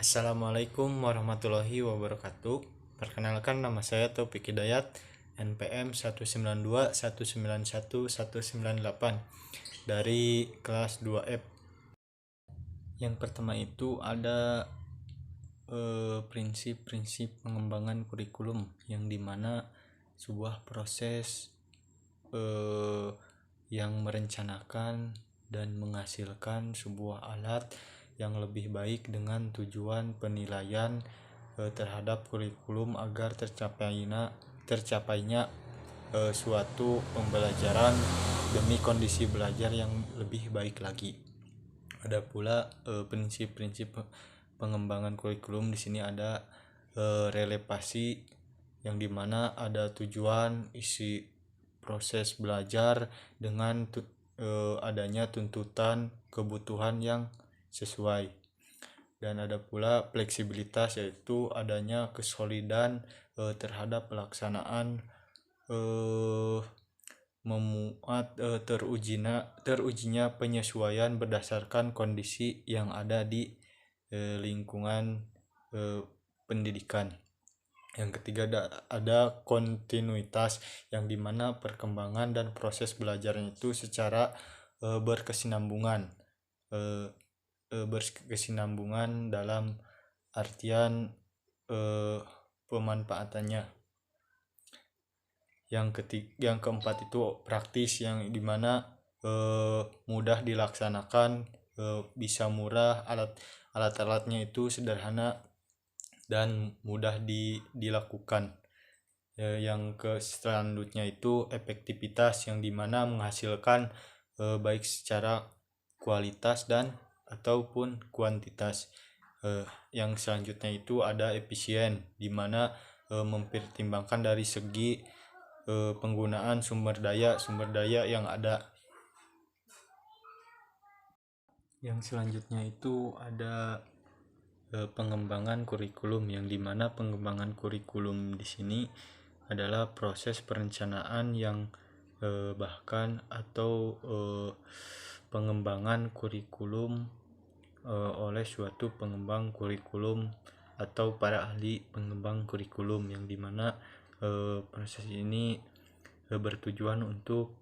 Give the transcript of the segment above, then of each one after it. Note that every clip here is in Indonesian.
Assalamualaikum warahmatullahi wabarakatuh. Perkenalkan, nama saya Taufik Hidayat, NPM 192191198 dari kelas 2F. Yang pertama itu ada prinsip-prinsip pengembangan kurikulum, yang dimana sebuah proses yang merencanakan dan menghasilkan sebuah alat yang lebih baik dengan tujuan penilaian terhadap kurikulum agar tercapainya suatu pembelajaran demi kondisi belajar yang lebih baik lagi. Ada pula prinsip-prinsip pengembangan kurikulum. Di sini ada relevasi, yang dimana ada tujuan isi proses belajar dengan adanya tuntutan kebutuhan yang sesuai. Dan ada pula fleksibilitas, yaitu adanya kesolidan terhadap pelaksanaan memuat terujinya penyesuaian berdasarkan kondisi yang ada di lingkungan pendidikan. Yang ketiga ada kontinuitas, yang dimana perkembangan dan proses belajarnya itu secara berkesinambungan dalam artian pemanfaatannya. Yang keempat itu praktis, yang dimana mudah dilaksanakan, bisa murah, alat-alatnya itu sederhana dan mudah dilakukan. Yang selanjutnya itu efektivitas, yang dimana menghasilkan baik secara kualitas dan ataupun kuantitas. Yang selanjutnya itu ada efisien, dimana mempertimbangkan dari segi penggunaan sumber daya yang ada. Yang selanjutnya itu ada pengembangan kurikulum, yang dimana pengembangan kurikulum di sini adalah proses perencanaan yang bahkan atau pengembangan kurikulum oleh suatu pengembang kurikulum atau para ahli pengembang kurikulum, yang dimana proses ini bertujuan untuk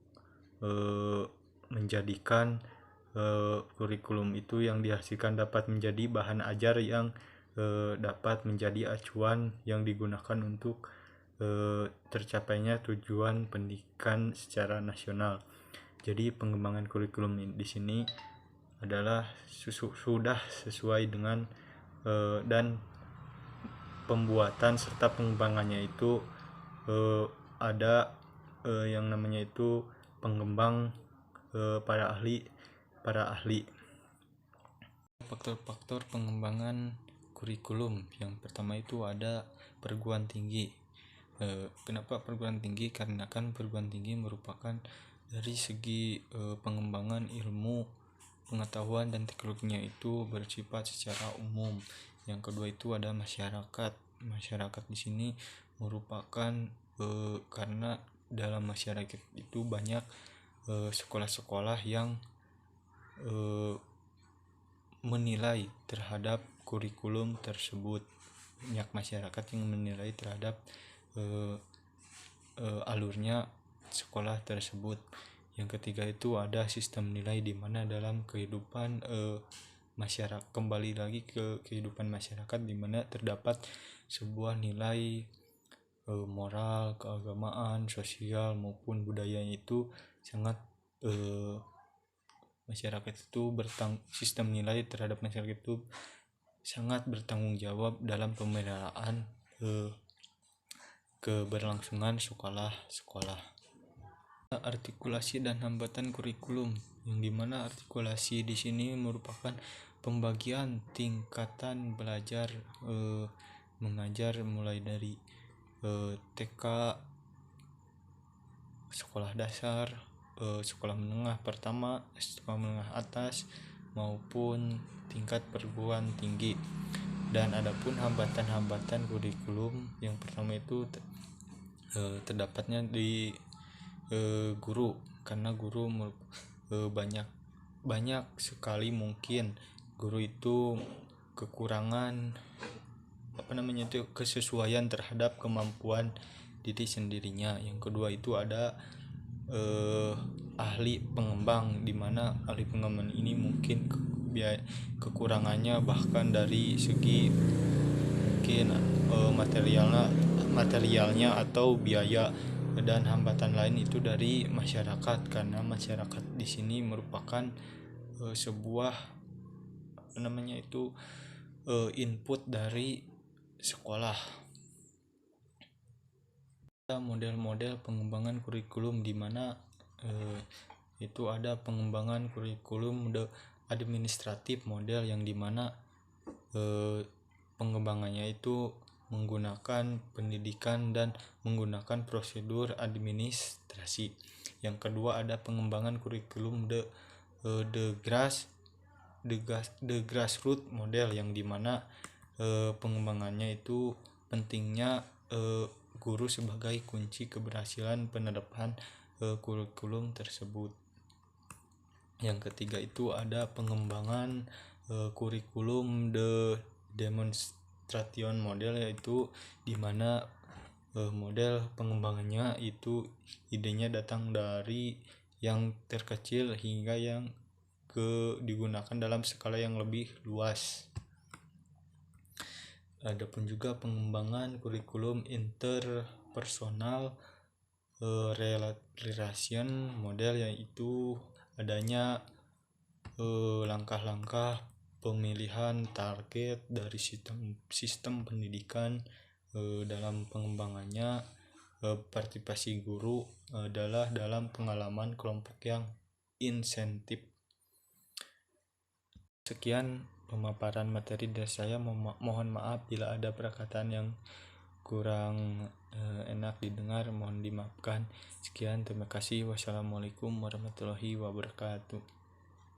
menjadikan kurikulum itu yang dihasilkan dapat menjadi bahan ajar yang dapat menjadi acuan yang digunakan untuk tercapainya tujuan pendidikan secara nasional. Jadi pengembangan kurikulum di sini adalah sudah sesuai dengan dan pembuatan serta pengembangannya itu ada yang namanya itu pengembang para ahli. Faktor-faktor pengembangan kurikulum, yang pertama itu ada perguruan tinggi. Kenapa perguruan tinggi? Karena kan perguruan tinggi merupakan dari segi pengembangan ilmu, pengetahuan dan teknologinya itu bersifat secara umum. Yang kedua itu ada masyarakat. Masyarakat di sini merupakan karena dalam masyarakat itu banyak sekolah-sekolah yang menilai terhadap kurikulum tersebut. Banyak masyarakat yang menilai terhadap alurnya sekolah tersebut. Yang ketiga itu ada sistem nilai, di mana dalam kehidupan masyarakat, kembali lagi ke kehidupan masyarakat, di mana terdapat sebuah nilai moral, keagamaan, sosial maupun budayanya itu sangat masyarakat itu sistem nilai terhadap masyarakat itu sangat bertanggung jawab dalam pemeliharaan keberlangsungan sekolah. Artikulasi dan hambatan kurikulum, yang dimana artikulasi di sini merupakan pembagian tingkatan belajar mengajar, mulai dari TK, sekolah dasar, sekolah menengah pertama, sekolah menengah atas, maupun tingkat perguruan tinggi. Dan adapun hambatan-hambatan kurikulum, yang pertama itu terdapatnya di guru, karena guru banyak sekali mungkin guru itu kekurangan kesesuaian terhadap kemampuan diri sendirinya. Yang kedua itu ada ahli pengembang, di mana ahli pengembang ini mungkin kekurangannya bahkan dari segi mungkin materialnya atau biaya, dan hambatan lain itu dari masyarakat, karena masyarakat di sini merupakan sebuah input dari sekolah. Model-model pengembangan kurikulum, di mana itu ada pengembangan kurikulum administratif model, yang dimana pengembangannya itu menggunakan pendidikan dan menggunakan prosedur administrasi. Yang kedua ada pengembangan kurikulum the grassroots model, yang dimana pengembangannya itu pentingnya guru sebagai kunci keberhasilan penerapan kurikulum tersebut. Yang ketiga itu ada pengembangan kurikulum the demonstration model, yaitu dimana model pengembangannya itu idenya datang dari yang terkecil hingga yang digunakan dalam skala yang lebih luas. Adapun juga pengembangan kurikulum interpersonal relation model, yaitu adanya langkah-langkah pemilihan target dari sistem pendidikan. Dalam pengembangannya partisipasi guru adalah dalam pengalaman kelompok yang insentif. Sekian pemaparan materi dari saya. Mohon maaf bila ada perkataan yang kurang enak didengar, mohon dimaafkan. Sekian, terima kasih. Wassalamualaikum warahmatullahi wabarakatuh.